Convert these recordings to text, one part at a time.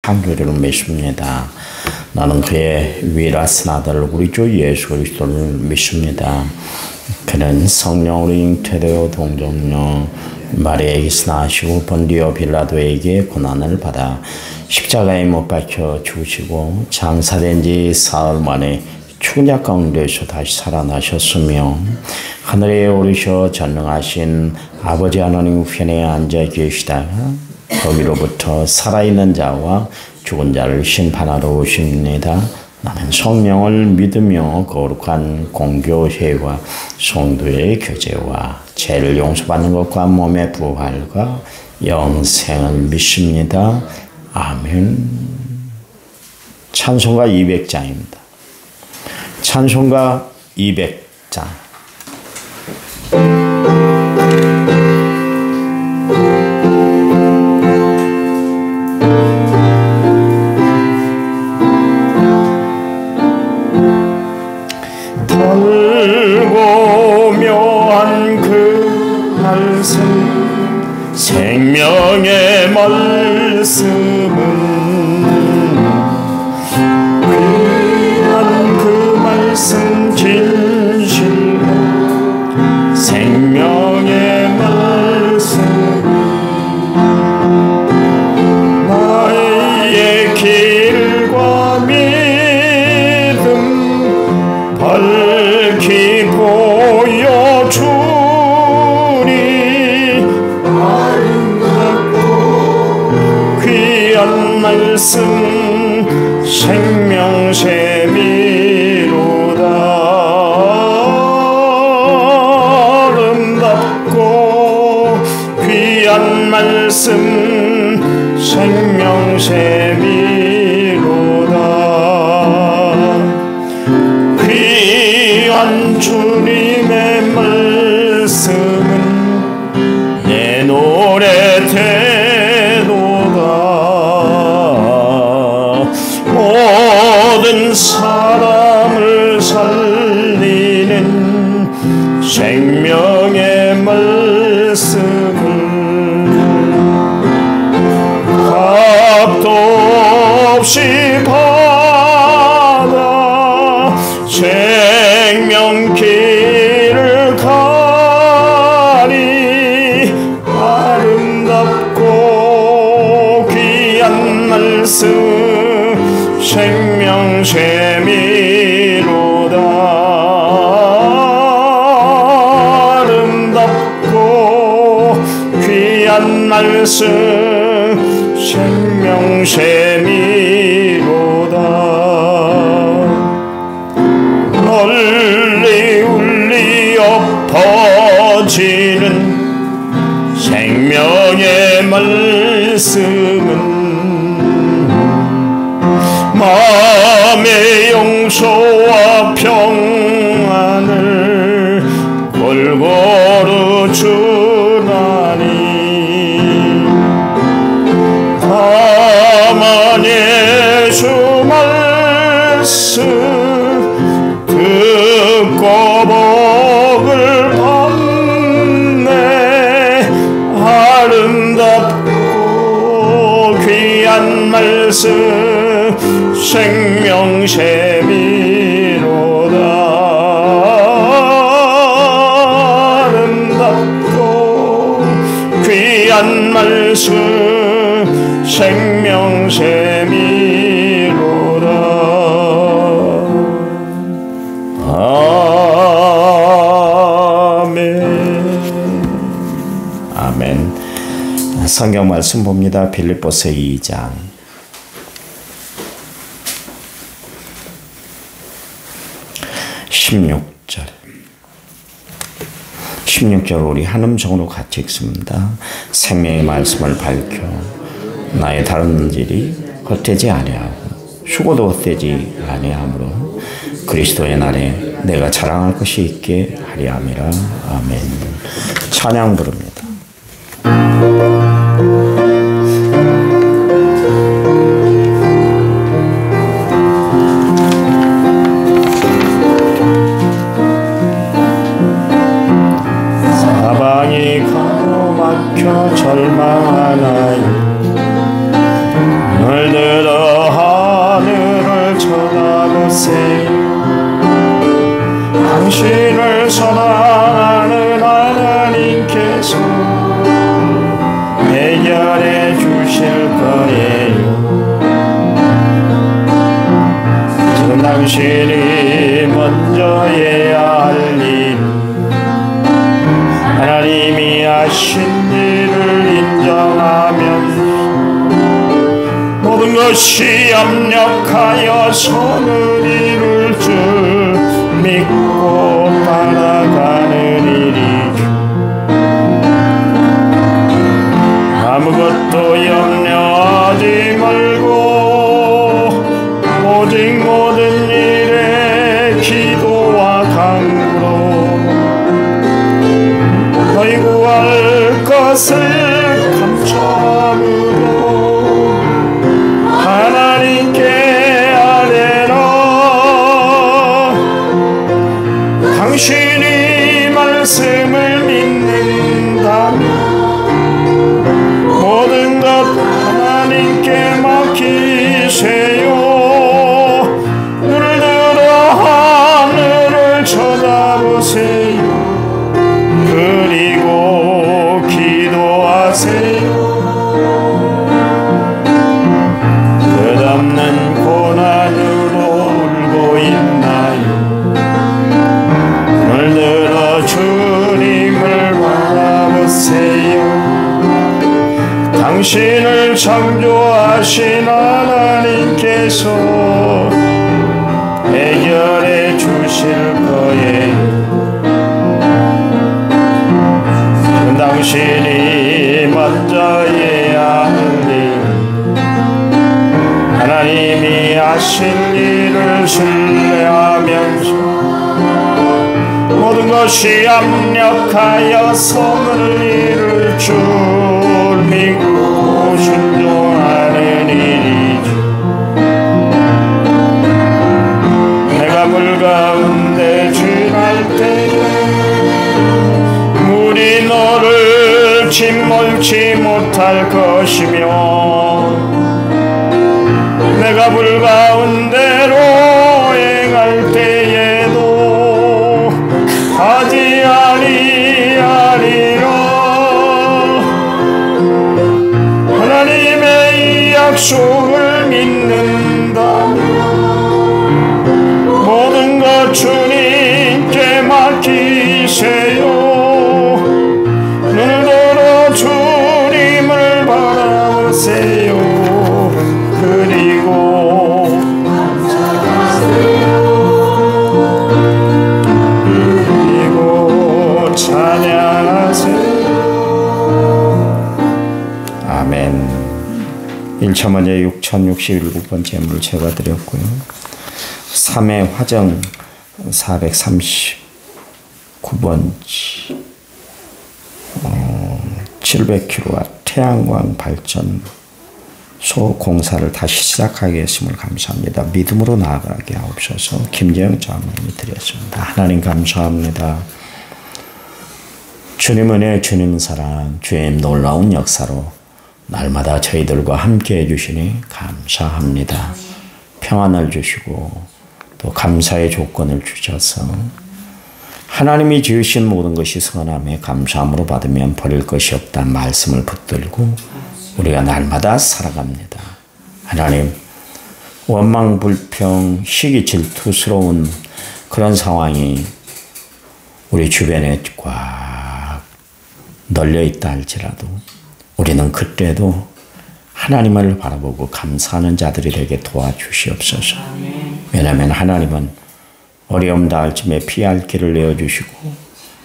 향기를 믿습니다. 나는 그의 위라신 아들 우리 주 예수 그리스도를 믿습니다. 그는 성령으로 잉태되어 동정녀 마리아에게서 나시고 본디오 빌라도에게 고난을 받아 십자가에 못 박혀 죽으시고 장사된 지 사흘 만에 죽은 자 가운데서 다시 살아나셨으며 하늘에 오르셔 전능하신 아버지 하나님 우편에 앉아 계시다가 거기로부터 살아있는 자와 죽은 자를 심판하러 오십니다. 나는 성령을 믿으며 거룩한 공교회와 성도의 교제와 죄를 용서받는 것과 몸의 부활과 영생을 믿습니다. 아멘. 찬송가 200장입니다. 찬송가 200장. 달고 묘한 그 말씀 생명의 말씀은 귀한 그 말씀 진실로 생명의 말씀 나의 길과 믿음 밝히 보여주니 아름답고 귀한 말씀 생명샘이로다. 아름답고 귀한 말씀 생명샘이로다. 귀한 주님의 말씀은 내 노래 되도다. 모든 사람을 살리는 생명의 말씀은 값도 없이 받아 생명길을 가리 아름답고 귀한 말씀 생명샘이로다. 아름답고 귀한 말씀 생명샘이로다. 널리 울리어 퍼지는 생명의 말씀은 마음의 용서와 평안을 골고루 주나니 다만 예수 말씀 듣고 복을 받네. 아름답고 귀한 말씀 생명샘이로다. 아름답고 귀한 말씀 생명샘이로다. 아멘. 아멘. 성경 말씀 봅니다. 빌립보서 2장 16절 우리 한 음성으로 같이 읽습니다. 생명의 말씀을 밝혀 나의 다른 질이 헛되지 아니하고 수고도 헛되지 아니하므로 그리스도의 날에 내가 자랑할 것이 있게 하리 함이라. 아멘. 찬양 부릅니다. 사방이 가로막혀 절망하나이. 오늘들 당신이 먼저 해야 할 일, 하나님이 하신 일을 인정하면서 모든 것이 합력하여 선을 이룰 줄 믿고 따라가는 일이죠. 아무것도 염려하지 말고 오직 모든 일에 기도와 간구로 너희 구할 것을 감사함으로 하나님께 아뢰라. 당신이 말씀을 믿는다면 모든 것 하나님께 맡기세요. 눈을 들어 하늘을 쳐다보세요. 그리고 기도하세요. 끝없는 고난으로 울고 있나요? 눈을 들어 주님을 바라보세요. 당신을 창조하신 하나님께서 해결해 주실 거예요. 당신이 먼저 해야 할 일, 하나님이 하실 일을 신뢰하면서 모든 것이 합력하여 선을 이룰 줄 믿고 순종하는 일이죠. 내가 물 가운데 지날 때 물이 너를 짓몰지 못할 것이며 내가 물 가운데로 행할 때에도 하지 아니하리라. 하나님의 이 약속을 믿는다면 모든 것 주님께 맡기세요. 눈을 들어 주님을 바라보세요. 그리고 찬양하세요. 아멘. 1차 먼저 6067번째 물 제가 드렸고요. 3회 화정 439번지 700kW 태양광 발전 소 공사를 다시 시작하겠음을 감사합니다. 믿음으로 나아가게 하옵소서. 김재영 장로님이 드렸습니다. 하나님 감사합니다. 주님 은혜, 주님 사랑, 주님 놀라운 역사로 날마다 저희들과 함께 해주시니 감사합니다. 평안을 주시고 또 감사의 조건을 주셔서 하나님이 지으신 모든 것이 선함에 감사함으로 받으면 버릴 것이 없다 말씀을 붙들고 우리가 날마다 살아갑니다. 하나님, 원망, 불평, 시기, 질투스러운 그런 상황이 우리 주변에 꽉 널려 있다 할지라도 우리는 그때도 하나님을 바라보고 감사하는 자들이 되게 도와주시옵소서. 왜냐하면 하나님은 어려움 닿을 쯤에 피할 길을 내어주시고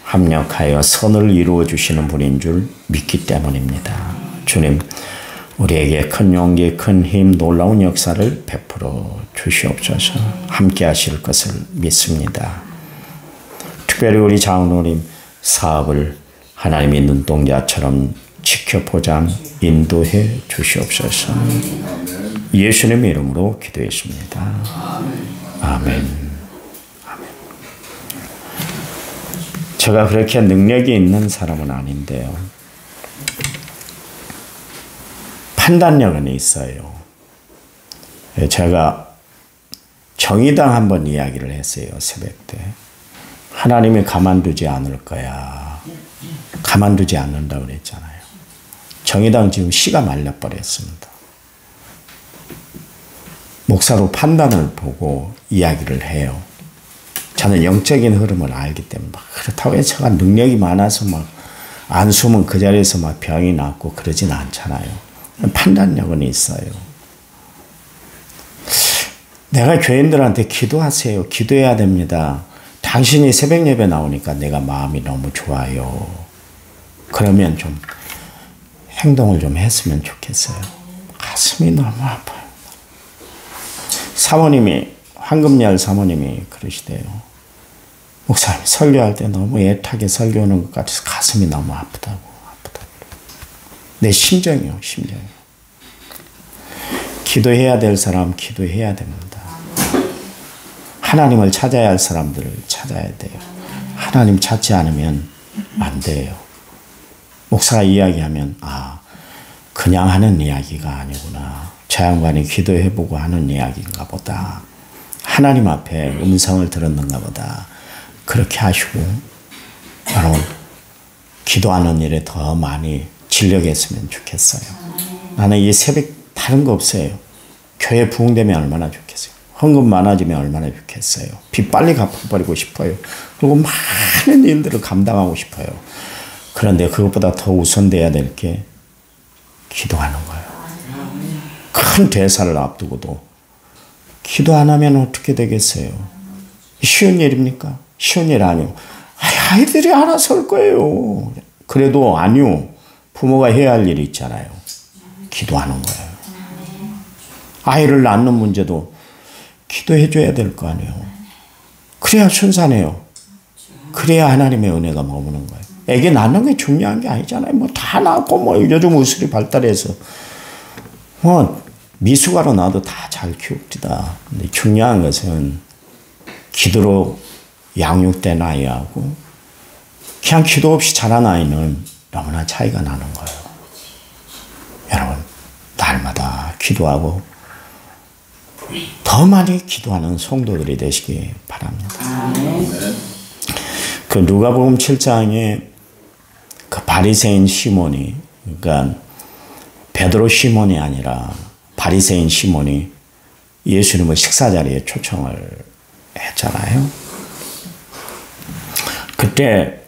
합력하여 선을 이루어 주시는 분인 줄 믿기 때문입니다. 주님, 우리에게 큰 용기, 큰 힘, 놀라운 역사를 베풀어 주시옵소서. 함께 하실 것을 믿습니다. 특별히 우리 장로님 사업을 하나님의 눈동자처럼 지켜보장 인도해 주시옵소서. 예수님의 이름으로 기도했습니다. 아멘. 제가 그렇게 능력이 있는 사람은 아닌데요. 판단력은 있어요. 제가 정의당 한번 이야기를 했어요. 새벽 때. 하나님이 가만두지 않을 거야. 가만두지 않는다고 그랬잖아요. 정의당 지금 씨가 말려버렸습니다. 목사로 판단을 보고 이야기를 해요. 저는 영적인 흐름을 알기 때문에 그렇다고 해서 제가 능력이 많아서 막 안 숨은 그 자리에서 막 병이 낫고 그러진 않잖아요. 판단력은 있어요. 내가 교인들한테 기도하세요. 기도해야 됩니다. 당신이 새벽 예배 나오니까 내가 마음이 너무 좋아요. 그러면 좀 행동을 좀 했으면 좋겠어요. 가슴이 너무 아파요. 사모님이, 황금열 사모님이 그러시대요. 목사님 설교할 때 너무 애타게 설교하는 것 같아서 가슴이 너무 아프다고. 내 심정이요. 기도해야 될 사람 기도해야 됩니다. 하나님을 찾아야 할 사람들을 찾아야 돼요. 하나님 찾지 않으면 안 돼요. 목사가 이야기하면 그냥 하는 이야기가 아니구나. 저 양반이 기도해보고 하는 이야기인가 보다. 하나님 앞에 음성을 들었는가 보다. 그렇게 하시고 여러분 기도하는 일에 더 많이 진력했으면 좋겠어요. 나는 이 새벽 다른 거 없어요. 교회 부흥되면 얼마나 좋겠어요. 헌금 많아지면 얼마나 좋겠어요. 빚 빨리 갚아버리고 싶어요. 그리고 많은 일들을 감당하고 싶어요. 그런데 그것보다 더 우선돼야 될 게 기도하는 거예요. 큰 대사를 앞두고도 기도 안 하면 어떻게 되겠어요? 쉬운 일입니까? 쉬운 일 아니요. 아이들이 알아서 할 거예요. 그래도 아니요. 부모가 해야 할 일이 있잖아요. 기도하는 거예요. 아이를 낳는 문제도 기도해 줘야 될 거 아니에요. 그래야 순산해요. 그래야 하나님의 은혜가 머무는 거예요. 애기 낳는 게 중요한 게 아니잖아요. 뭐 다 낳고 요즘 의술이 발달해서 미숙아로 낳아도 다 잘 키웁니다. 근데 중요한 것은 기도로 양육된 아이하고 그냥 기도 없이 자란 아이는 너무나 차이가 나는 거예요. 여러분 날마다 기도하고 더 많이 기도하는 성도들이 되시기 바랍니다. 그 누가복음 7장에 그 바리새인 시몬이, 그러니까 베드로 시몬이 아니라 바리새인 시몬이 예수님을 식사 자리에 초청을 했잖아요. 그때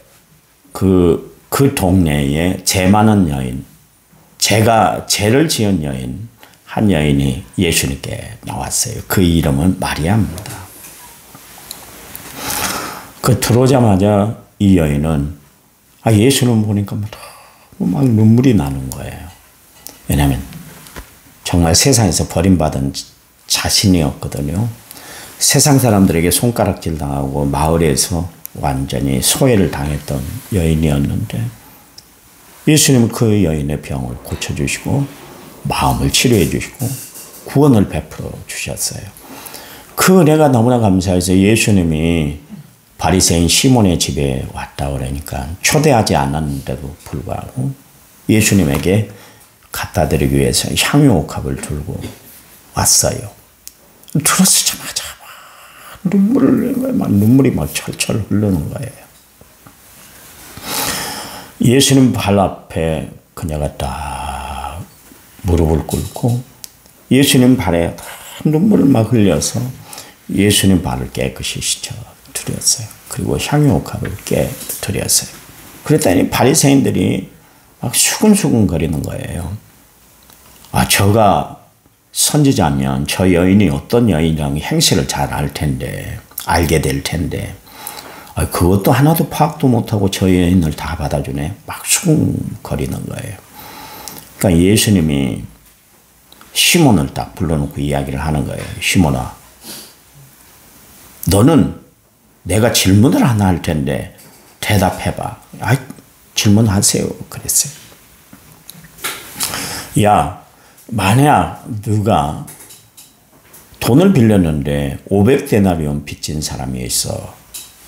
그 동네에 죄 많은 여인, 죄를 지은 여인, 한 여인이 예수님께 나왔어요. 그 이름은 마리아입니다. 그 들어오자마자 이 여인은 예수님 보니까 막 눈물이 나는 거예요. 왜냐하면 정말 세상에서 버림받은 자신이었거든요. 세상 사람들에게 손가락질 당하고 마을에서 완전히 소외를 당했던 여인이었는데 예수님은 그 여인의 병을 고쳐주시고 마음을 치료해 주시고 구원을 베풀어 주셨어요. 그 은혜가 너무나 감사해서 예수님이 바리새인 시몬의 집에 왔다 그러니까 초대하지 않았는데도 불구하고 예수님에게 갖다 드리기 위해서 향유옥합을 들고 왔어요. 들어서자마자 눈물을 흘리는 거예요. 눈물이 막 철철 흐르는 거예요. 예수님 발 앞에 그녀가 딱 무릎을 꿇고 예수님 발에 눈물을 막 흘려서 예수님 발을 깨끗이 씻어 드렸어요. 그리고 향유옥합을 깨드렸어요. 그랬더니 바리새인들이 막 수근수근 거리는 거예요. 저가 선지자면 저 여인이 어떤 여인이라는 행실을 잘 알게 될 텐데 그것도 하나도 파악도 못하고 저 여인을 다 받아주네. 막 수근거리는 거예요. 그러니까 예수님이 시몬을 딱 불러놓고 이야기를 하는 거예요. 시몬아, 너는 내가 질문을 하나 할 텐데 대답해봐. 질문하세요. 그랬어요. 만약 누가 돈을 빌렸는데 500데나리온 빚진 사람이 있어.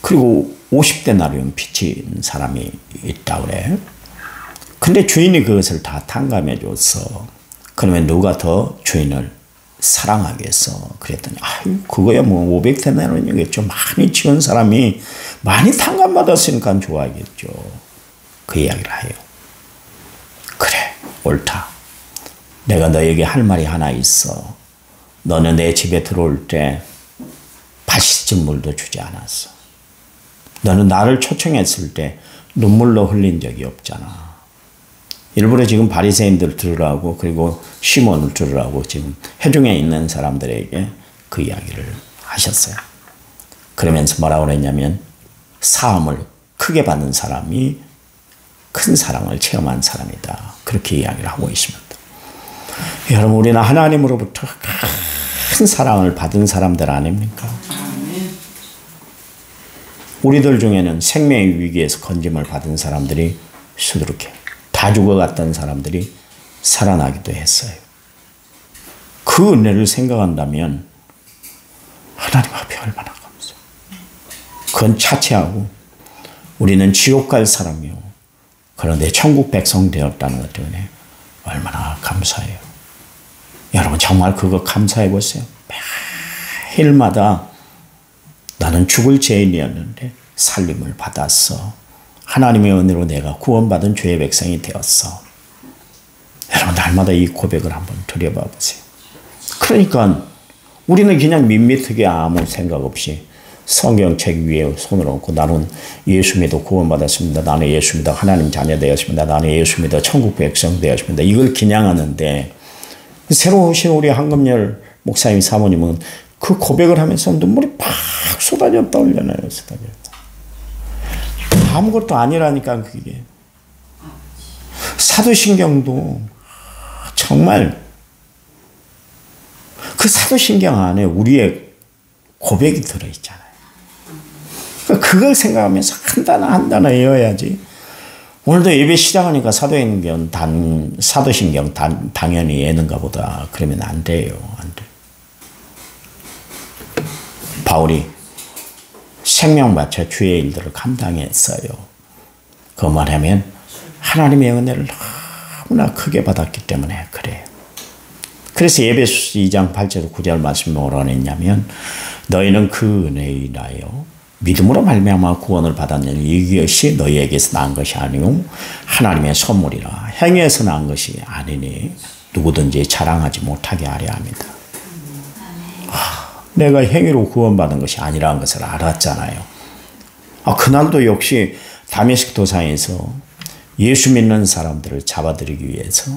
그리고 50데나리온 빚진 사람이 있다 그래. 근데 주인이 그것을 다 탕감해 줬어. 그러면 누가 더 주인을 사랑하겠어? 그랬더니 그거야 500데나리온이겠죠. 많이 지은 사람이 많이 탕감받았으니까 좋아하겠죠. 그 이야기를 해요. 그래, 옳다. 내가 너에게 할 말이 하나 있어. 너는 내 집에 들어올 때 밭시집 물도 주지 않았어. 너는 나를 초청했을 때 눈물로 흘린 적이 없잖아. 일부러 지금 바리새인들 들으라고 그리고 시몬을 들으라고 지금 회중에 있는 사람들에게 그 이야기를 하셨어요. 그러면서 뭐라고 그랬냐면 사함을 크게 받는 사람이 큰 사랑을 체험한 사람이다. 그렇게 이야기를 하고 있습니다. 여러분 우리는 하나님으로부터 큰 사랑을 받은 사람들 아닙니까? 우리들 중에는 생명의 위기에서 건짐을 받은 사람들이 수두룩해. 다 죽어갔던 사람들이 살아나기도 했어요. 그 은혜를 생각한다면 하나님 앞에 얼마나 감사해요. 그건 차치하고 우리는 지옥 갈 사람이요. 그런데 천국 백성 되었다는 것 때문에 얼마나 감사해요. 여러분 정말 그거 감사해 보세요. 매일마다 나는 죽을 죄인이었는데 살림을 받았어. 하나님의 은혜로 내가 구원받은 죄의 백성이 되었어. 여러분 날마다 이 고백을 한번 드려봐 보세요. 그러니까 우리는 그냥 밋밋하게 아무 생각 없이 성경책 위에 손을 얹고 나는 예수 믿어 구원받았습니다. 나는 예수 믿어 하나님 자녀 되었습니다. 나는 예수 믿어 천국 백성 되었습니다. 이걸 그냥 하는데 새로 오신 우리 한금열 목사님 사모님은 그 고백을 하면서 눈물이 팍 쏟아졌다 올려놔요. 쏟아졌다. 아무것도 아니라니까 그게. 사도신경도 정말 그 사도신경 안에 우리의 고백이 들어있잖아요. 그걸 생각하면서 한 단어 한 단어 외워야지. 오늘도 예배 시작하니까 사도신경 당연히 예는가 보다. 그러면 안 돼요. 안 돼. 바울이 생명 바쳐 주의 일들을 감당했어요. 그 말하면 하나님의 은혜를 너무나 크게 받았기 때문에 그래요. 그래서 에베소서 2장 8절 9절 말씀이 뭐라고 했냐면 너희는 그 은혜에 인하여 믿음으로 말미암아 구원을 받았느니 이것이 너희에게서 난 것이 아니요 하나님의 선물이라 행위에서 난 것이 아니니 누구든지 자랑하지 못하게 하려 합니다. 내가 행위로 구원받은 것이 아니라는 것을 알았잖아요. 그날도 역시 다메섹 도상에서 예수 믿는 사람들을 잡아들이기 위해서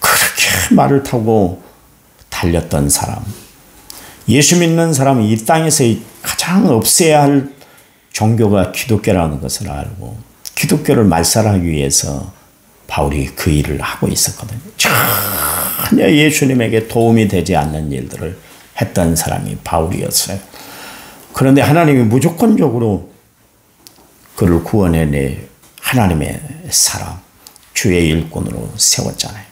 그렇게 말을 타고 달렸던 사람, 예수 믿는 사람이 이 땅에서 가장 없애야 할 종교가 기독교라는 것을 알고 기독교를 말살하기 위해서 바울이 그 일을 하고 있었거든요. 전혀 예수님에게 도움이 되지 않는 일들을 했던 사람이 바울이었어요. 그런데 하나님이 무조건적으로 그를 구원해내 하나님의 사람, 주의 일꾼으로 세웠잖아요.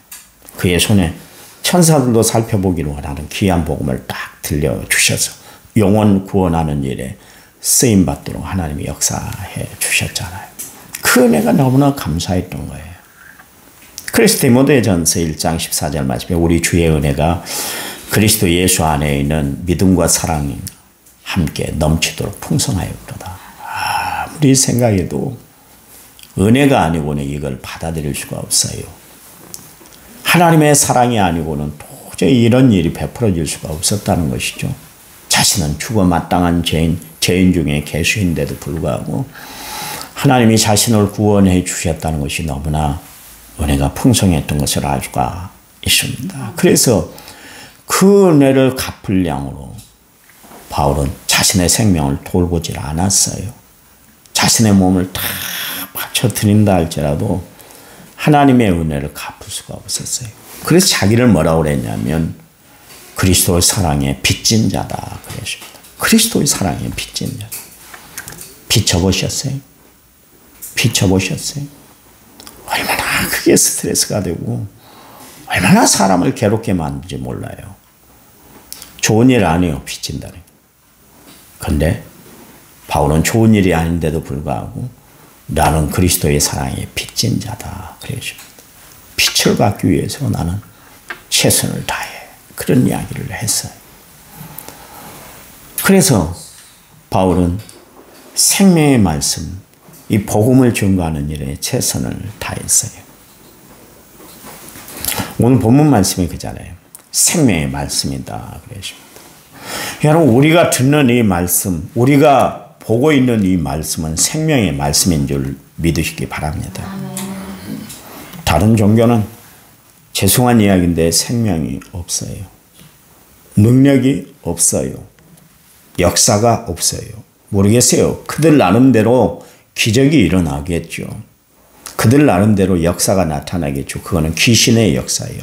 그의 손에 천사들도 살펴보기를 원하는 귀한 복음을 딱 들려주셔서 영혼 구원하는 일에 쓰임받도록 하나님이 역사해 주셨잖아요. 그 은혜가 너무나 감사했던 거예요. 그래서 디모데전서 1장 14절 말씀에 우리 주의 은혜가 그리스도 예수 안에 있는 믿음과 사랑이 함께 넘치도록 풍성하였도다. 아무리 생각해도 은혜가 아니고는 이걸 받아들일 수가 없어요. 하나님의 사랑이 아니고는 도저히 이런 일이 베풀어질 수가 없었다는 것이죠. 자신은 죽어 마땅한 죄인 중에 개수인데도 불구하고 하나님이 자신을 구원해 주셨다는 것이 너무나 은혜가 풍성했던 것을 알 수가 있습니다. 그래서 그 은혜를 갚을 양으로 바울은 자신의 생명을 돌보질 않았어요. 자신의 몸을 다 바쳐 드린다 할지라도 하나님의 은혜를 갚을 수가 없었어요. 그래서 자기를 뭐라고 그랬냐면 그리스도의 사랑에 빚진 자다 그랬습니다. 그리스도의 사랑에 빚진 자. 비춰보셨어요? 비춰보셨어요? 얼마나 크게 스트레스가 되고 얼마나 사람을 괴롭게 만드는지 몰라요. 좋은 일 아니에요. 빚진다는. 그런데 바울은 좋은 일이 아닌데도 불구하고 나는 그리스도의 사랑에 빚진 자다 그랬습니다. 빛을 받기 위해서 나는 최선을 다해. 그런 이야기를 했어요. 그래서 바울은 생명의 말씀, 이 복음을 증거하는 일에 최선을 다했어요. 오늘 본문 말씀이 그잖아요. 생명의 말씀이다 그러십니다. 여러분, 우리가 듣는 이 말씀, 우리가 보고 있는 이 말씀은 생명의 말씀인 줄 믿으시기 바랍니다. 다른 종교는 죄송한 이야기인데 생명이 없어요. 능력이 없어요. 역사가 없어요. 모르겠어요. 그들 나름대로 기적이 일어나겠죠. 그들 나름대로 역사가 나타나겠죠. 그거는 귀신의 역사예요.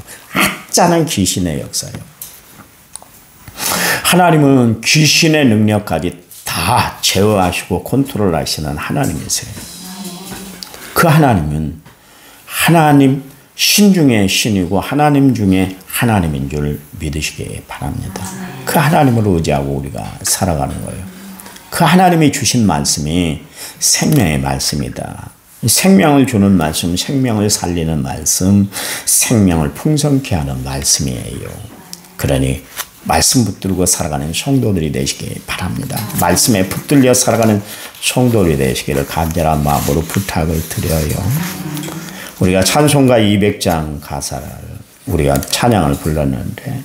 아짜는 귀신의 역사예요. 하나님은 귀신의 능력까지 다 제어하시고 컨트롤하시는 하나님이세요. 그 하나님은 하나님 신 중에 신이고 하나님 중에 하나님인 줄 믿으시기 바랍니다. 그 하나님을 의지하고 우리가 살아가는 거예요. 그 하나님이 주신 말씀이 생명의 말씀이다. 생명을 주는 말씀, 생명을 살리는 말씀, 생명을 풍성케 하는 말씀이에요. 그러니 말씀 붙들고 살아가는 성도들이 되시기 바랍니다. 말씀에 붙들려 살아가는 성도들이 되시기를 간절한 마음으로 부탁을 드려요. 우리가 찬송가 200장 가사를 우리가 찬양을 불렀는데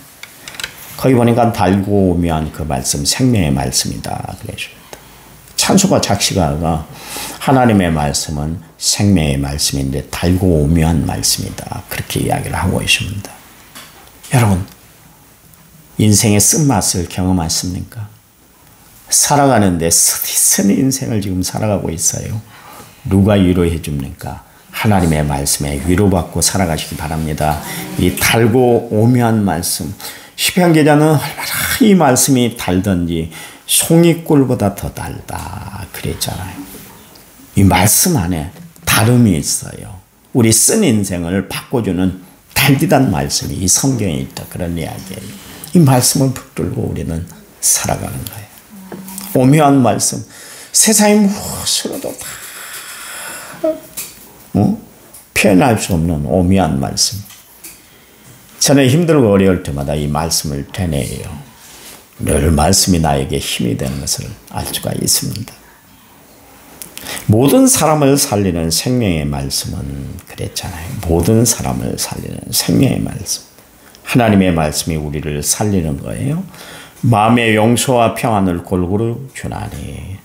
거기 보니까 달고 오묘한 그 말씀 생명의 말씀이다 그러십니다. 찬송가 작시가가 하나님의 말씀은 생명의 말씀인데 달고 오묘한 말씀이다 그렇게 이야기를 하고 있습니다. 여러분, 인생의 쓴맛을 경험하십니까? 살아가는데 쓴 인생을 지금 살아가고 있어요. 누가 위로해 줍니까? 하나님의 말씀에 위로받고 살아가시기 바랍니다. 이 달고 오묘한 말씀, 시편 기자는 얼마나 이 말씀이 달던지 송이꿀보다 더 달다 그랬잖아요. 이 말씀 안에 다름이 있어요. 우리 쓴 인생을 바꿔주는 달디단 말씀이 이 성경에 있다 그런 이야기예요. 이 말씀을 붙들고 우리는 살아가는 거예요. 오묘한 말씀, 세상의 무엇으로도 다 표현할 수 없는 오묘한 말씀. 저는 힘들고 어려울 때마다 이 말씀을 되뇌요. 늘 말씀이 나에게 힘이 되는 것을 알 수가 있습니다. 모든 사람을 살리는 생명의 말씀은 그랬잖아요. 모든 사람을 살리는 생명의 말씀. 하나님의 말씀이 우리를 살리는 거예요. 마음의 용서와 평안을 골고루 주나니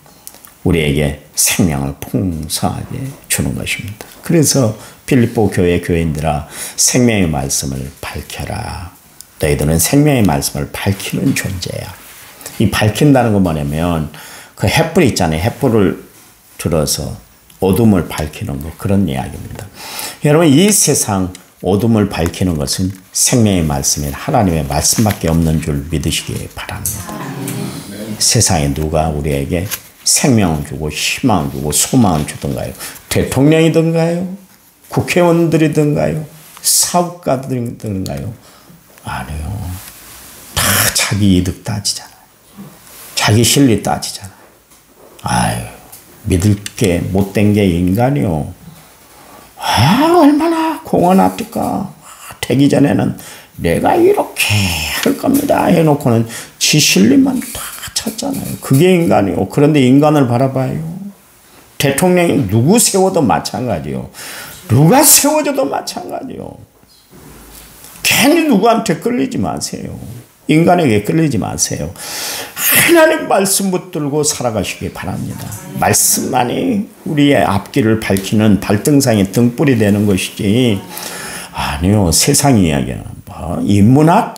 우리에게 생명을 풍성하게 주는 것입니다. 그래서 빌립보 교회 교인들아 생명의 말씀을 밝혀라. 너희들은 생명의 말씀을 밝히는 존재야. 이 밝힌다는 건 뭐냐면 그 횃불 있잖아요. 횃불을 들어서 어둠을 밝히는 것, 그런 이야기입니다. 여러분, 이 세상 어둠을 밝히는 것은 생명의 말씀인 하나님의 말씀밖에 없는 줄 믿으시기 바랍니다. 세상에 누가 우리에게 생명을 주고 희망을 주고 소망을 주던가요? 대통령이던가요? 국회의원들이던가요? 사업가들이던가요? 아니요. 다 자기 이득 따지잖아요. 자기 실리 따지잖아요. 아유, 믿을 게 못된 게 인간이요. 아, 얼마나 공언합니까? 되기 전에는 내가 이렇게 할 겁니다 해놓고는 지 실리만 다 찾잖아요. 그게 인간이요. 그런데 인간을 바라봐요. 대통령이 누구 세워도 마찬가지요. 누가 세워줘도 마찬가지요. 괜히 누구한테 끌리지 마세요. 인간에게 끌리지 마세요. 하나님 말씀 붙들고 살아가시기 바랍니다. 말씀만이 우리의 앞길을 밝히는 발등상의 등불이 되는 것이지, 아니요, 세상 이야기는 뭐 인문학,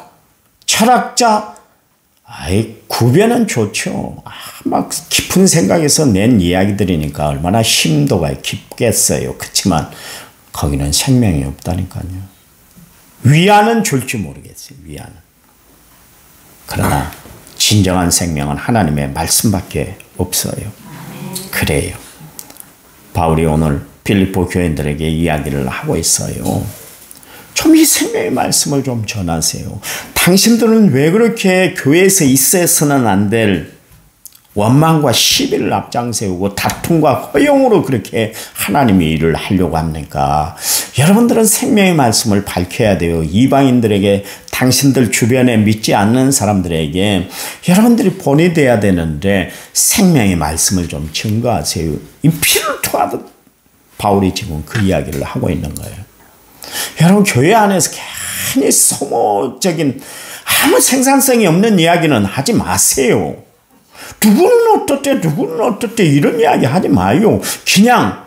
철학자, 구별은 좋죠. 막 깊은 생각에서 낸 이야기들이니까 얼마나 심도가 깊겠어요. 그렇지만 거기는 생명이 없다니까요. 위안은 줄지 모르겠어요. 위안은. 그러나 진정한 생명은 하나님의 말씀밖에 없어요. 그래요. 바울이 오늘 빌립보 교인들에게 이야기를 하고 있어요. 좀 이 생명의 말씀을 좀 전하세요. 당신들은 왜 그렇게 교회에서 있어서는 안 될 원망과 시비를 앞장세우고 다툼과 허용으로 그렇게 하나님의 일을 하려고 합니까? 여러분들은 생명의 말씀을 밝혀야 돼요. 이방인들에게, 당신들 주변에 믿지 않는 사람들에게 여러분들이 본이 돼야 되는데 생명의 말씀을 좀 증거하세요. 이 피를 토하듯 바울이 지금 그 이야기를 하고 있는 거예요. 여러분, 교회 안에서 괜히 소모적인 아무 생산성이 없는 이야기는 하지 마세요. 누구는 어떻대, 누구는 어떻대, 이런 이야기 하지 마요. 그냥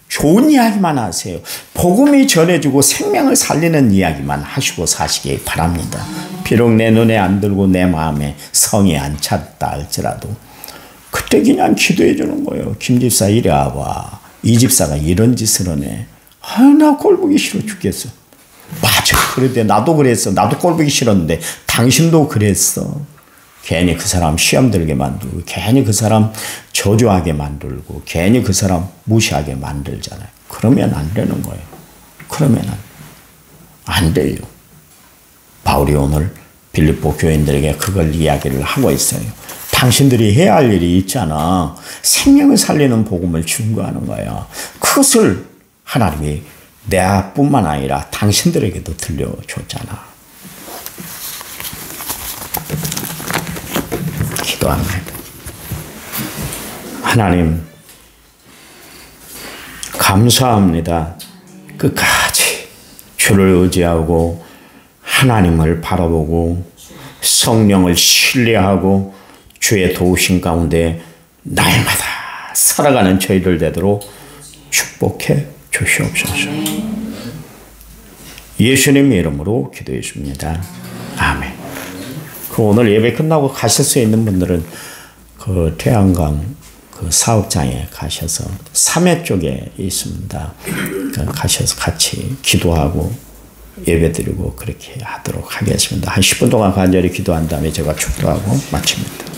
좋은 이야기만 하세요. 복음이 전해지고 생명을 살리는 이야기만 하시고 사시기 바랍니다. 비록 내 눈에 안 들고 내 마음에 성이 안 찼다 할지라도 그때 그냥 기도해 주는 거예요. 김 집사 이리 와봐. 이 집사가 이런 짓을 하네. 나 꼴 보기 싫어 죽겠어. 맞아. 그런데 나도 그랬어. 나도 꼴 보기 싫었는데 당신도 그랬어. 괜히 그 사람 시험 들게 만들고, 괜히 그 사람 저주하게 만들고, 괜히 그 사람 무시하게 만들잖아요. 그러면 안 되는 거예요. 그러면 안 돼요. 바울이 오늘 빌립보 교인들에게 그걸 이야기를 하고 있어요. 당신들이 해야 할 일이 있잖아. 생명을 살리는 복음을 증거하는 거야. 그것을 하나님이 내뿐만 아니라 당신들에게도 들려줬잖아. 기도합니다. 하나님, 감사합니다. 끝까지 주를 의지하고 하나님을 바라보고 성령을 신뢰하고 주의 도우심 가운데 날마다 살아가는 저희들 되도록 축복해 주시옵소서. 예수님의 이름으로 기도했습니다. 아멘. 오늘 예배 끝나고 가실 수 있는 분들은 그 태양강 그 사업장에 가셔서 3회 쪽에 있습니다. 가셔서 같이 기도하고 예배 드리고 그렇게 하도록 하겠습니다. 한 10분 동안 간절히 기도한 다음에 제가 축도하고 마칩니다.